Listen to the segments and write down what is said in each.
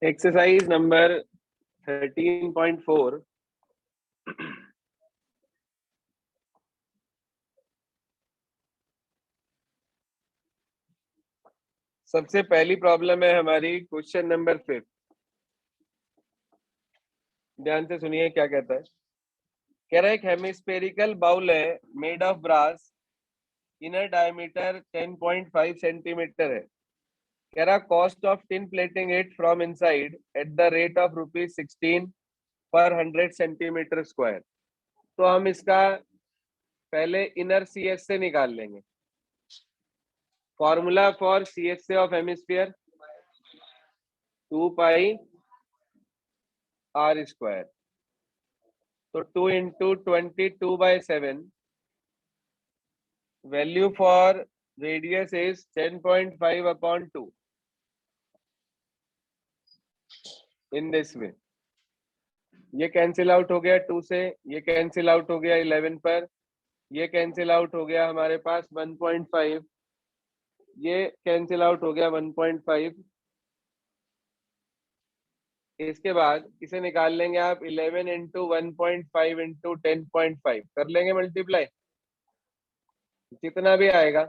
Exercise number 13.4। सबसे पहली problem है हमारी क्वेश्चन नंबर 5। ध्यान से सुनिए क्या कहता है। कह रहा है एक हेमिस्फेरिकल बाउल है made of brass, inner diameter 10.5 centimetre है। कह रहा cost of tin plating it from inside at the rate of ₹16 per 100 centimetre square. तो हम इसका पहले इनर CS से निकाल लेंगे। Formula for CS of hemisphere 2 pi r square. तो 2 into 22/7। Value for radius is 10.5/2 in this way. ये cancel out हो गया 2 से, ये कैंसिल आउट हो गया 11 पर, ये कैंसिल आउट हो गया हमारे पास 1.5, ये कैंसिल आउट हो गया 1.5। इसके बाद इसे निकाल लेंगे आप 11 इंटू 1.5 इंटू 10.5 कर लेंगे मल्टीप्लाई, जितना भी आएगा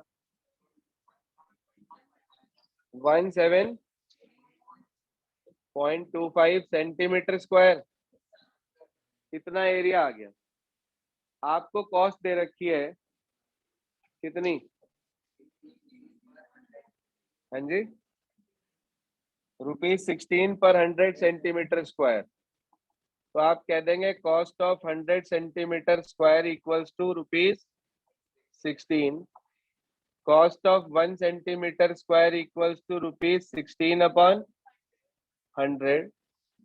17.25 सेंटीमीटर स्क्वायर। इतना एरिया आ गया। आपको कॉस्ट दे रखी है कितनी? हाँ जी, ₹16 पर 100 सेंटीमीटर स्क्वायर। तो आप कह देंगे cost of 100 centimetre square equals to ₹16। Cost of 1 centimetre square equals to ₹16/100।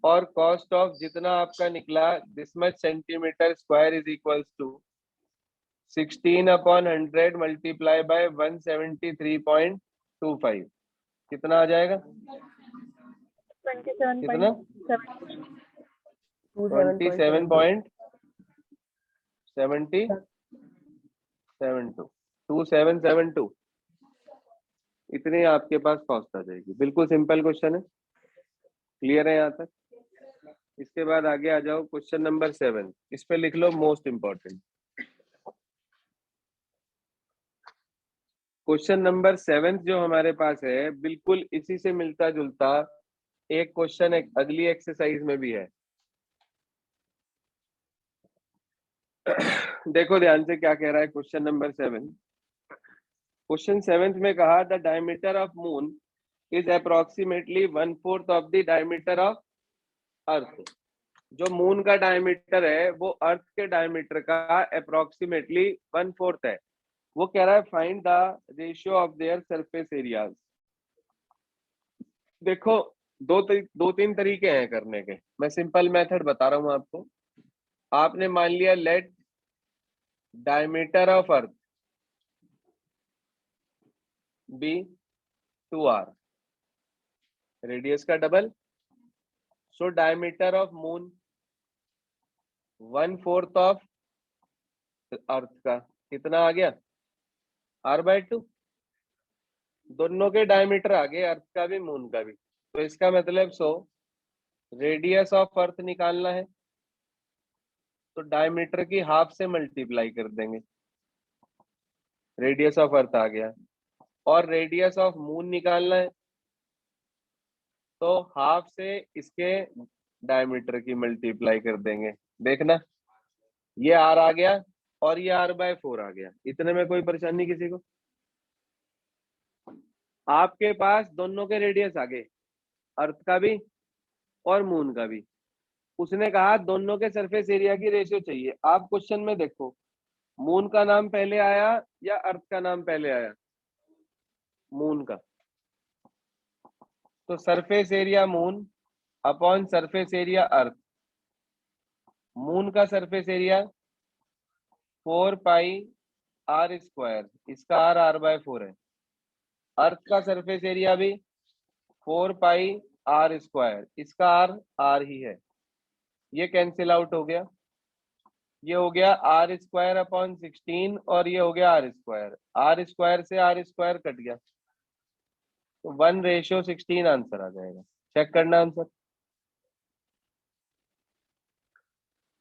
और कॉस्ट ऑफ जितना आपका निकला this much centimetre square is equals to 16/100 multiply by 173.25। कितना आ जाएगा? कितना? 2772। इतनी आपके पास कॉस्ट आ जाएगी। बिल्कुल सिंपल क्वेश्चन है। क्लियर है यहाँ तक? इसके बाद आगे आ जाओ क्वेश्चन नंबर 7। इस पे लिख लो मोस्ट इंपॉर्टेंट। क्वेश्चन नंबर 7 जो हमारे पास है बिल्कुल इसी से मिलता जुलता एक क्वेश्चन एक अगली एक्सरसाइज में भी है। देखो ध्यान से क्या कह रहा है क्वेश्चन नंबर 7। क्वेश्चन 7 में कहा the diameter of moon is approximately 1/4 of the diameter of अर्थ। जो मून का डायमीटर है वो अर्थ के डायमीटर का अप्रोक्सीमेटली 1/4 है। वो कह रहा है find the ratio of their surface areas. देखो दो तीन तरीके हैं करने के। मैं सिंपल मेथड बता रहा हूं आपको। आपने मान लिया let diameter of earth be 2r, radius का double. So diameter of moon 1/4 of earth का कितना आ गया? r/2। दोनों के डायमीटर आ गए, अर्थ का भी मून का भी। तो इसका मतलब रेडियस ऑफ अर्थ निकालना है तो डायमीटर की हाफ से मल्टीप्लाई कर देंगे, रेडियस ऑफ अर्थ आ गया। और रेडियस ऑफ मून निकालना है तो हाफ से इसके डायमीटर की मल्टीप्लाई कर देंगे। देखना ये r आ गया और ये r/4 आ गया। इतने में कोई परेशानी किसी को? आपके पास दोनों के रेडियस आ गए, अर्थ का भी और मून का भी। उसने कहा दोनों के सरफेस एरिया की रेशियो चाहिए। आप क्वेश्चन में देखो मून का नाम पहले आया या अर्थ का नाम पहले आया? मून का। तो surface area moon upon surface area earth. Moon का surface area 4 pi r square, इसका r/4 है। अर्थ का सरफेस एरिया भी 4 पाई r स्क्वायर, इसका r ही है। ये कैंसिल आउट हो गया। ये हो गया r² / 16 और ये हो गया r² से r² कट गया तो 1/16 आंसर आ जाएगा। चेक करना आंसर।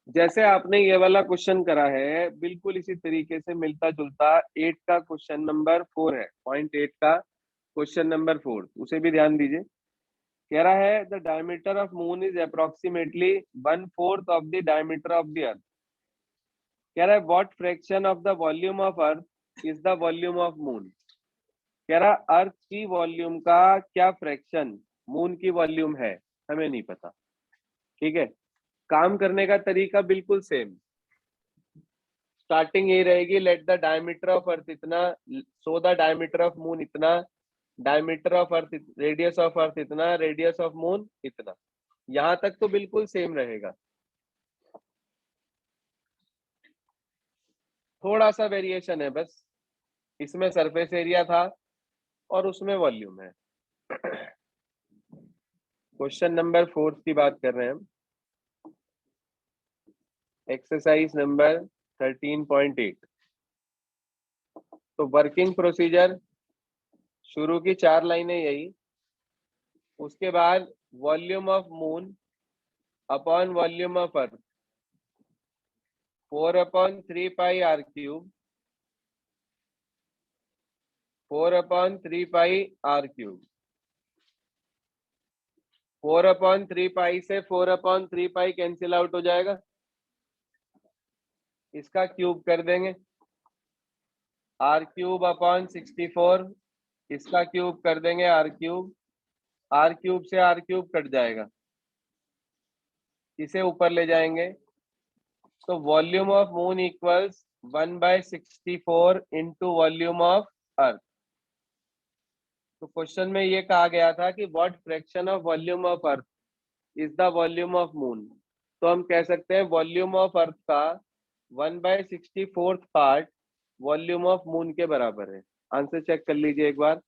जैसे आपने ये वाला क्वेश्चन करा है बिल्कुल इसी तरीके से मिलता जुलता 8 का क्वेश्चन नंबर 4 है, पॉइंट 8 का क्वेश्चन नंबर 4, उसे भी ध्यान दीजिए। कह रहा है the diameter of moon is approximately 1/4 of the diameter of the earth. कह रहा है what fraction of the volume of earth is the volume of moon. कह रहा अर्थ की वॉल्यूम का क्या फ्रैक्शन मून की वॉल्यूम है, हमें नहीं पता। ठीक है, काम करने का तरीका बिल्कुल सेम, स्टार्टिंग यही रहेगी, let the diameter of earth इतना, so the diameter of moon इतना, diameter of earth, radius of earth इतना, रेडियस ऑफ मून इतना। यहां तक तो बिल्कुल सेम रहेगा, थोड़ा सा वेरिएशन है बस, इसमें सरफेस एरिया था और उसमें वॉल्यूम है। क्वेश्चन नंबर 4 की बात कर रहे हैं हम, एक्सरसाइज नंबर 13.8। तो वर्किंग प्रोसीजर, शुरू की 4 लाइनें यही, उसके बाद volume of moon upon volume of earth 4/3 pi R cube, 4/3 pi R cube. 4/3 pi से 4/3 पाई कैंसिल आउट हो जाएगा, इसका क्यूब कर देंगे, आर क्यूब अपॉन 64, इसका क्यूब कर देंगे आर क्यूब, आर क्यूब से आर क्यूब कट जाएगा, इसे ऊपर ले जाएंगे, तो volume of moon equals 1/64 into volume of अर्थ। तो क्वेश्चन में ये कहा गया था कि what fraction of volume of earth is the volume of moon. तो हम कह सकते हैं वॉल्यूम ऑफ अर्थ का 1/64 पार्ट वॉल्यूम ऑफ मून के बराबर है। आंसर चेक कर लीजिए एक बार,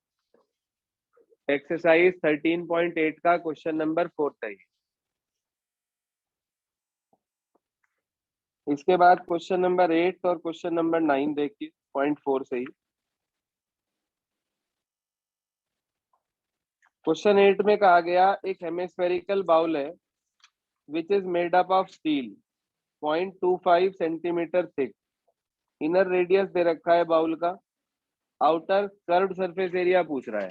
एक्सरसाइज 13.8 का क्वेश्चन नंबर 4 है। इसके बाद क्वेश्चन नंबर 8 और क्वेश्चन नंबर 9 देखिए, पॉइंट 4 से ही। क्वेश्चन 8 में कहा गया एक हेमिस्फेरिकल बाउल है which is made up of steel 0.25 centimetre thick, inner radius दे रखा है बाउल का, आउटर कर्व्ड सरफेस एरिया पूछ रहा है।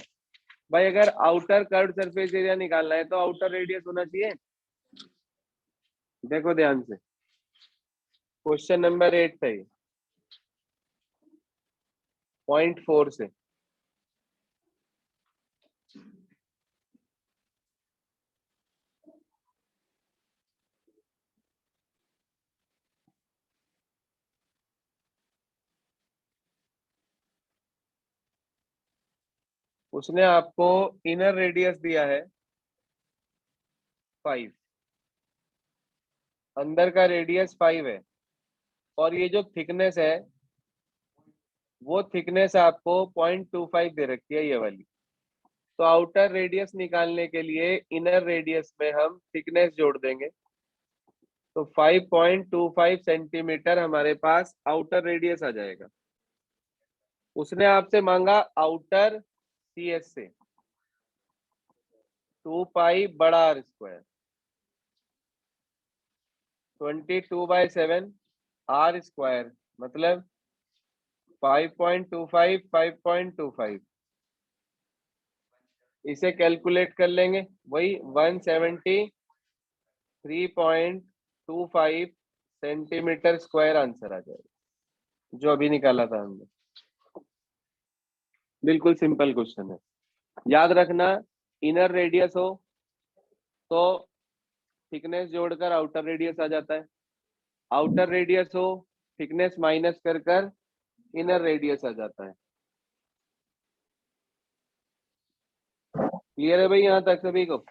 भाई अगर आउटर कर्व्ड सरफेस एरिया निकालना है तो आउटर रेडियस होना चाहिए। देखो ध्यान से, क्वेश्चन नंबर 8 से ही, पॉइंट 4 से। उसने आपको इनर रेडियस दिया है 5, अंदर का रेडियस 5 है, और ये जो थिकनेस है वो थिकनेस आपको 0.25 दे रखी है, ये वाली। तो आउटर रेडियस निकालने के लिए इनर रेडियस में हम थिकनेस जोड़ देंगे, तो 5.25 सेंटीमीटर हमारे पास आउटर रेडियस आ जाएगा। उसने आपसे मांगा आउटर सीएस से 2 पाई बड़ा आर स्क्वायर, 22/7 आर स्क्वायर मतलब 5.25 5.25, इसे कैलकुलेट कर लेंगे, वही 173.25 सेंटीमीटर स्क्वायर आंसर आ जाएगा, जो अभी निकाला था हमने। बिल्कुल सिंपल क्वेश्चन है, याद रखना, इनर रेडियस हो तो थिकनेस जोड़कर आउटर रेडियस आ जाता है, आउटर रेडियस हो थिकनेस माइनस कर कर इनर रेडियस आ जाता है। क्लियर है भाई यहाँ तक सभी को?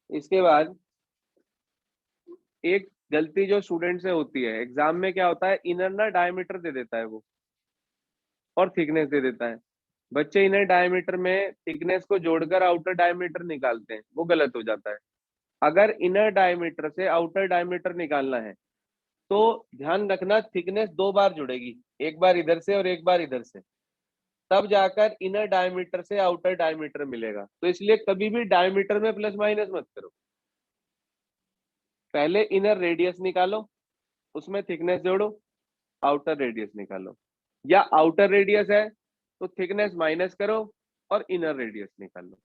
इसके बाद एक गलती जो स्टूडेंट से होती है एग्जाम में, क्या होता है, इनर ना डायमीटर दे देता है वो और थिकनेस दे देता है। बच्चे इनर डायमीटर में थिकनेस को जोड़कर आउटर डायमीटर निकालते हैं, वो गलत हो जाता है। अगर इनर डायमीटर से आउटर डायमीटर निकालना है तो ध्यान रखना थिकनेस 2 बार जुड़ेगी, एक बार इधर से और एक बार इधर से, तब जाकर इनर डायमीटर से आउटर डायमीटर मिलेगा। तो इसलिए कभी भी डायमीटर में प्लस माइनस मत करो। पहले इनर रेडियस निकालो, उसमें थिकनेस जोड़ो, आउटर रेडियस निकालो, या आउटर रेडियस है तो थिकनेस माइनस करो और इनर रेडियस निकालो।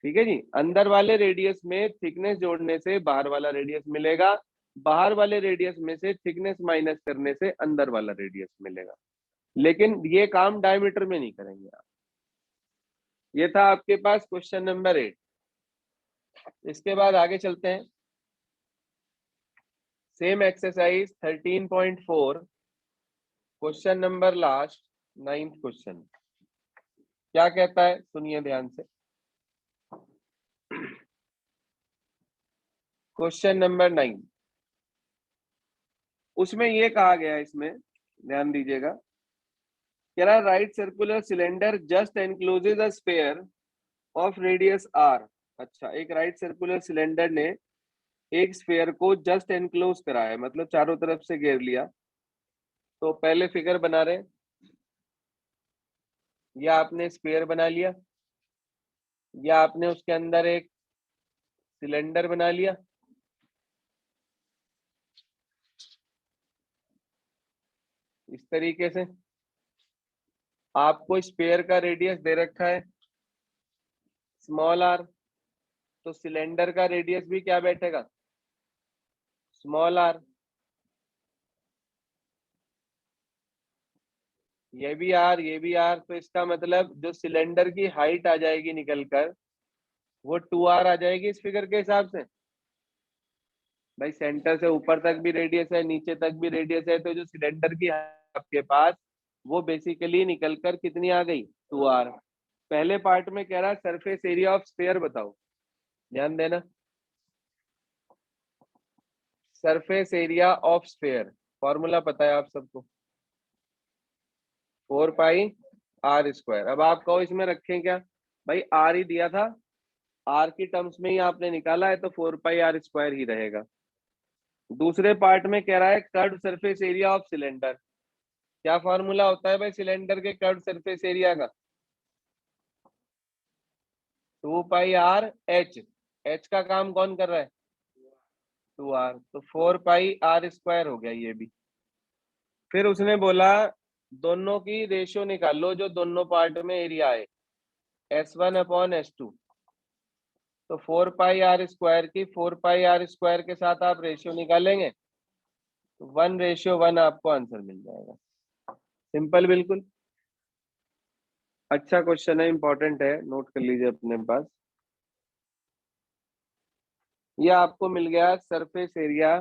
ठीक है जी, अंदर वाले रेडियस में थिकनेस जोड़ने से बाहर वाला रेडियस मिलेगा, बाहर वाले रेडियस में से थिकनेस माइनस करने से अंदर वाला रेडियस मिलेगा, लेकिन ये काम डायमीटर में नहीं करेंगे आप। ये था आपके पास क्वेश्चन नंबर 8। इसके बाद आगे चलते हैं। Same exercise 13.4, question number last, 9th question. क्या कहता है, सुनिए ध्यान से। क्वेश्चन नंबर 9, उसमें ये कहा गया है, इसमें ध्यान दीजिएगा, कह रहा है right circular cylinder just encloses a sphere of radius R. अच्छा, एक राइट सर्कुलर सिलेंडर ने एक स्फीयर को जस्ट एनक्लोज कराया, मतलब चारों तरफ से घेर लिया। तो पहले फिगर बना रहे, या आपने स्फीयर बना लिया, या आपने उसके अंदर एक सिलेंडर बना लिया। इस तरीके से आपको स्फीयर का रेडियस दे रखा है स्मॉल आर, तो सिलेंडर का रेडियस भी क्या बैठेगा, स्मॉल आर। ये भी आर, ये भी आर, तो इसका मतलब जो सिलेंडर की हाइट आ जाएगी निकलकर, वो 2r आ जाएगी इस फिगर के हिसाब से। भाई सेंटर से ऊपर तक भी रेडियस है, नीचे तक भी रेडियस है, तो जो सिलेंडर की आपके पास, वो बेसिकली निकलकर कितनी आ गई, 2r। पहले पार्ट में कह रहा है सरफेस एरिया ऑफ स्फीयर बताओ, ध्यान देना। Surface area of sphere, formula पता है आप सबको, 4πr²। अब आप कहो इसमें रखें क्या, भाई आर ही दिया था, आर की टर्म्स में ही आपने निकाला है, तो 4πr² ही रहेगा। दूसरे पार्ट में कह रहा है curve surface area of cylinder. क्या फॉर्मूला होता है भाई सिलेंडर के कर्व सरफेस एरिया का, 2πr(h). h का काम कौन कर रहा है, 2r, तो 4πr² हो गया ये भी। फिर उसने बोला दोनों की रेशियो निकाल लो, जो दोनों पार्ट में एरिया है, S1/S2। तो 4πr² की 4πr² के साथ आप रेशियो निकालेंगे, तो 1:1 आपको आंसर मिल जाएगा। सिंपल बिल्कुल। अच्छा क्वेश्चन है, इंपॉर्टेंट है, नोट कर लीजिए अपने पास। ये आपको मिल गया सरफेस एरिया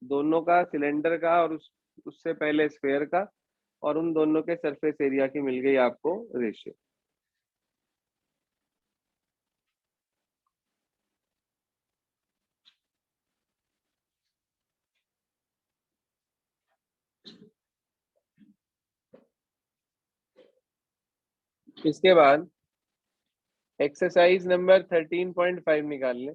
दोनों का, सिलेंडर का और उससे पहले स्फीयर का, और उन दोनों के सरफेस एरिया की मिल गई आपको रेशियो। इसके बाद एक्सरसाइज नंबर 13.5 निकाल लें।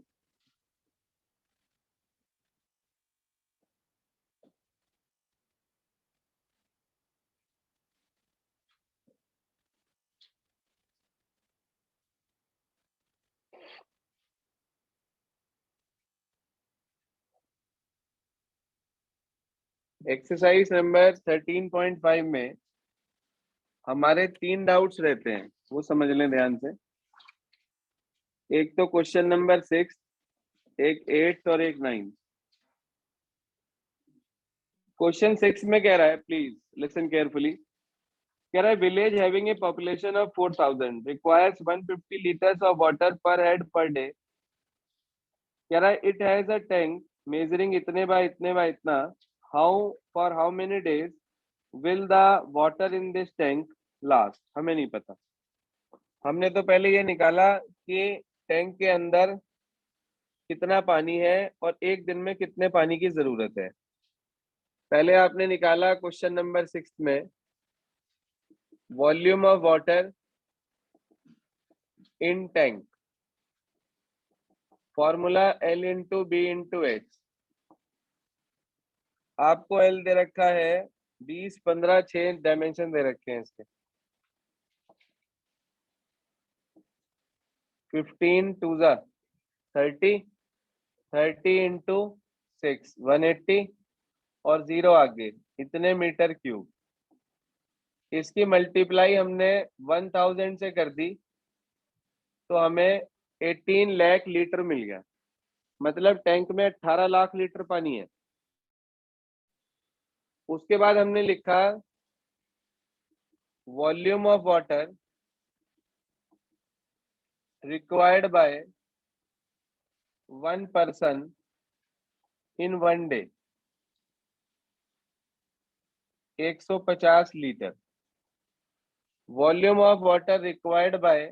एक्सरसाइज नंबर 13.5 में हमारे 3 डाउट्स रहते हैं, वो समझ लें ध्यान से। एक तो क्वेश्चन नंबर 6, एक 8 और एक 9। क्वेश्चन 6 में कह रहा है, प्लीज लिसन केयरफुली, कह रहा है village having a population of 4000 requires 150 litres of water पर हेड पर डे। कह रहा है it has a tank measuring इतने बाय इतने बाय इतना, how for how many days will the water in this tank last. हमें नहीं पता। हमने तो पहले ये निकाला कि टैंक के अंदर कितना पानी है और एक दिन में कितने पानी की जरूरत है। पहले आपने निकाला क्वेश्चन नंबर 6 में volume of water in tank, formula L/B/H। आपको L दे रखा है 20, 15, 6 डायमेंशन दे रखे हैं इसके, 15 2 जा 30, 30 इंटू 6 180 और 0 आगे इतने मीटर क्यूब। इसकी मल्टीप्लाई हमने 1000 से कर दी तो हमें 18 लाख लीटर मिल गया। मतलब टैंक में 18 लाख लीटर पानी है। उसके बाद हमने लिखा volume of water required by 1 person in 1 day 150 litre. Volume of water required by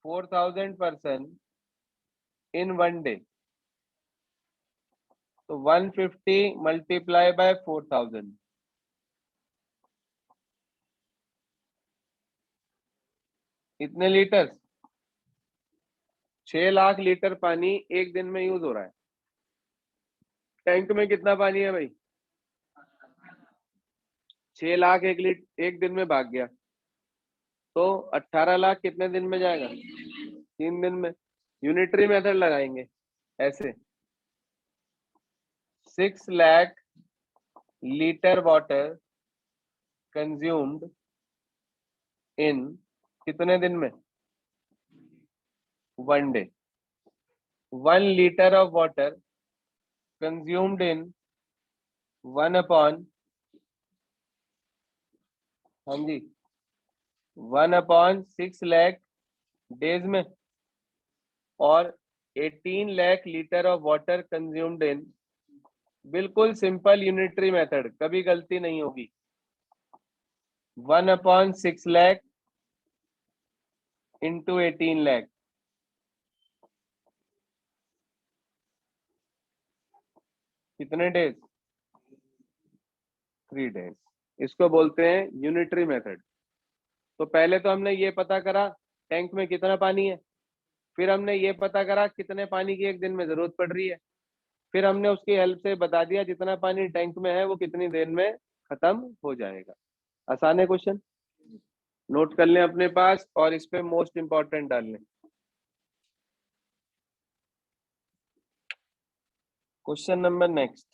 4000 person in 1 day, तो 150 मल्टीप्लाई बाय 4000, इतने लीटर। 6 लाख लीटर पानी एक दिन में यूज हो रहा है। टैंक में कितना पानी है भाई? 6 लाख एक दिन में भाग गया, तो 18 लाख कितने दिन में जाएगा? 3 दिन में। यूनिटरी मेथड लगाएंगे ऐसे। 6 lakh litre water consumed in कितने दिन में? 1 day. 1 litre of water consumed in 1 upon, हाँ जी, 1 अपॉन 6 लाख डेज में, और 18 lakh litre of water consumed in. बिल्कुल सिंपल यूनिटरी मेथड, कभी गलती नहीं होगी। 1 अपॉन 6 लाख इंटू 18 लाख, कितने डेज? 3 डेज। इसको बोलते हैं यूनिटरी मेथड। तो पहले तो हमने ये पता करा टैंक में कितना पानी है, फिर हमने ये पता करा कितने पानी की एक दिन में जरूरत पड़ रही है, फिर हमने उसकी हेल्प से बता दिया जितना पानी टैंक में है वो कितनी देर में खत्म हो जाएगा। आसान है क्वेश्चन, नोट कर लें अपने पास और इस पे मोस्ट इंपॉर्टेंट डाल लें। Question number next,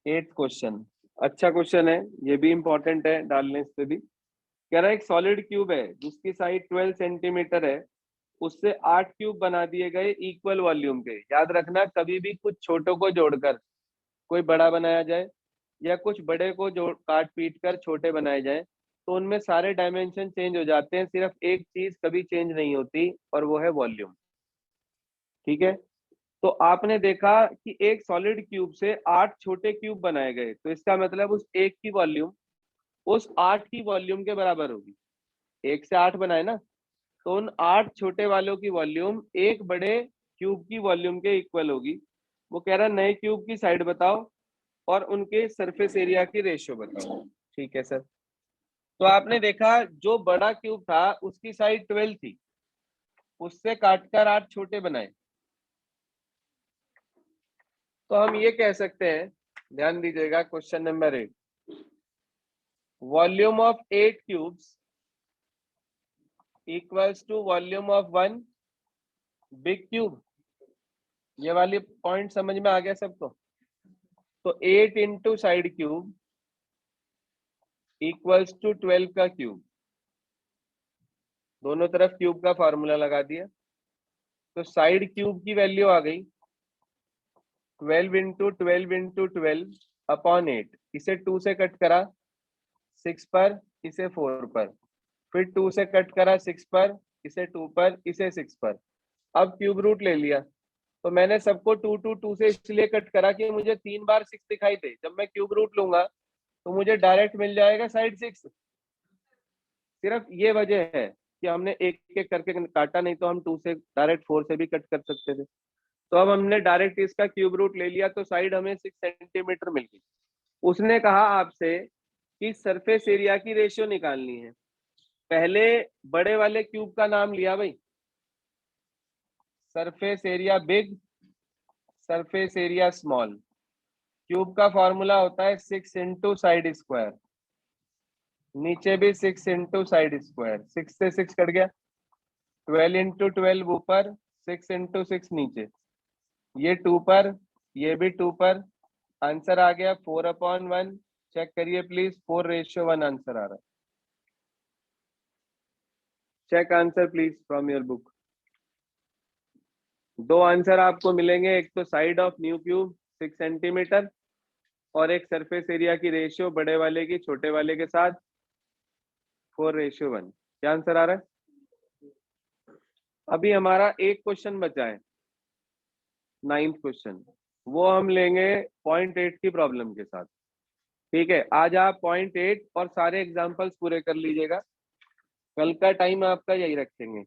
8th question. अच्छा क्वेश्चन है, ये भी इंपॉर्टेंट है, डाल लें इस पे भी। कह रहा है एक सॉलिड क्यूब है जिसकी साइड 12 सेंटीमीटर है, उससे 8 क्यूब बना दिए गए इक्वल वॉल्यूम के। याद रखना, कभी भी कुछ छोटों को जोड़कर कोई बड़ा बनाया जाए या कुछ बड़े को जोड़ काट पीट कर छोटे बनाए जाए तो उनमें सारे डायमेंशन चेंज हो जाते हैं, सिर्फ एक चीज कभी चेंज नहीं होती और वो है वॉल्यूम। ठीक है, तो आपने देखा कि एक सॉलिड क्यूब से 8 छोटे क्यूब बनाए गए, तो इसका मतलब उस एक की वॉल्यूम उस 8 की वॉल्यूम के बराबर होगी। 1 से 8 बनाए ना, तो उन 8 छोटे वालों की वॉल्यूम एक बड़े क्यूब की वॉल्यूम के इक्वल होगी। वो कह रहा है नए क्यूब की साइड बताओ और उनके सरफेस एरिया की रेशियो बताओ। ठीक है सर, तो आपने देखा जो बड़ा क्यूब था उसकी साइड 12 थी, उससे काटकर 8 छोटे बनाए। तो हम ये कह सकते हैं, ध्यान दीजिएगा, question number 8, volume of 8 cubes equals to volume of 1 big cube. ये वाली पॉइंट समझ में आ गया सबको? तो 8 into side cube equals to 12 का क्यूब, दोनों तरफ क्यूब का फॉर्मूला लगा दिया, तो साइड क्यूब की वैल्यू आ गई 12 इंटू 12 इंटू 12 अपॉन 8। इसे 2 से कट करा 6 पर, इसे 4 पर, फिर 2 से कट करा 6 पर, इसे 2 पर, इसे 6 पर। अब क्यूब रूट ले लिया, तो मैंने सबको 2 से इसलिए कट करा कि मुझे 3 बार 6 दिखाई दे। जब मैं क्यूब रूट लूंगा तो मुझे डायरेक्ट मिल जाएगा साइड 6। सिर्फ ये वजह है कि हमने एक एक करके काटा, नहीं तो हम 2 से डायरेक्ट 4 से भी कट कर सकते थे। तो अब हमने डायरेक्ट इसका क्यूब रूट ले लिया, तो साइड हमें 6 सेंटीमीटर मिल गई। उसने कहा आपसे कि सरफेस एरिया की रेशियो निकालनी है। पहले बड़े वाले क्यूब का नाम लिया भाई, surface area big, surface area small. Cube का फॉर्मूला होता है 6 इंटू साइड स्क्वायर, नीचे भी 6 इंटू साइड स्क्वायर, 6 से 6 कट गया, 12 इंटू 12 ऊपर, 6 इंटू 6 नीचे, ये 2 पर, ये भी 2 पर, आंसर आ गया 4/1। चेक करिए प्लीज, 4:1 आंसर आ रहा है। Check answer please from your book. दो आंसर आपको मिलेंगे, एक तो side of new cube 6 centimetre और एक सरफेस एरिया की रेशियो बड़े वाले की छोटे वाले के साथ 4:1। क्या आंसर आ रहा है? अभी हमारा एक क्वेश्चन बचा है, 9th क्वेश्चन, वो हम लेंगे 0.8 की प्रॉब्लम के साथ। ठीक है, आज आप 0.8 और सारे एग्जाम्पल्स पूरे कर लीजिएगा, कल का टाइम आपका यही रखेंगे।